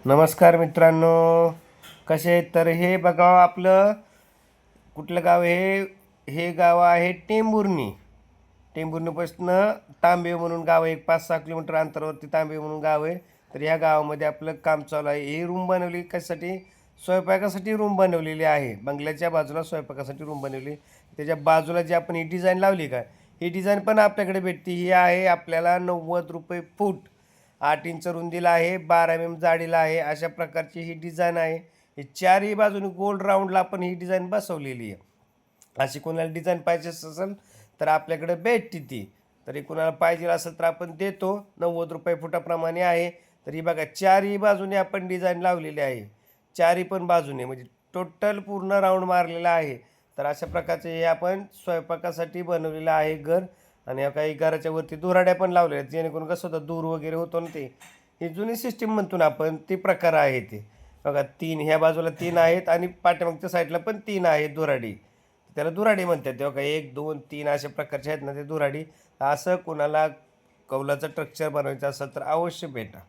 नमस्कार मित्रांनो, कसे आहेत? तर हे बघा आपलं कुठलं गाव आहे? हे गाव आहे टेंभुर्णी. टेंभुर्णीपासून तांबे म्हणून गाव आहे, एक 5-6 किलोमीटर अंतरावरती तांबे म्हणून गाव आहे. तर या गावामध्ये आपलं काम चालू आहे. ही रूम बनवली कशासाठी? स्वयंपाकासाठी रूम बनवलेली आहे. बंगल्याच्या बाजूला स्वयंपाकासाठी रूम बनवली. त्याच्या बाजूला जी आपण ही डिझाईन लावली का, ही डिझाईन पण आपल्याकडे भेटते. ही आहे आपल्याला ₹90 फूट, 8 इंच रुंदीला आहे, 12 mm जाडीला आहे. अशा प्रकारची ही डिझाईन आहे. ही चारही बाजूने गोल राऊंडला आपण ही डिझाईन बसवलेली आहे. अशी कोणाला डिझाईन पाहिजे असेल तर आपल्याकडे भेटते ती. तरी कोणाला पाहिजे असेल तर आपण देतो. ₹90 फुटाप्रमाणे आहे. तर ही बघा चारही बाजूने आपण डिझाईन लावलेली आहे. चारही पण बाजूने म्हणजे टोटल पूर्ण राऊंड मारलेला आहे. तर अशा प्रकारचे हे आपण स्वयंपाकासाठी बनवलेलं आहे घर. आणि या काही घराच्या वरती दुराड्या पण लावलेल्या आहेत, जेणेकरून कसं होतं धूर वगैरे होतो ना, ते ही जुनी सिस्टीम म्हणतो ना आपण, ते प्रकार आहे ते. बघा 3 ह्या बाजूला 3 आहेत आणि पाठीमागच्या साईडला पण 3 आहेत दुराडी. त्याला दुराडी म्हणतात. तेव्हा का 1, 2, 3 अशा प्रकारचे आहेत ना ते दुराडी. असं कोणाला कौलाचं स्ट्रक्चर बनवायचं असेल तर अवश्य भेटा.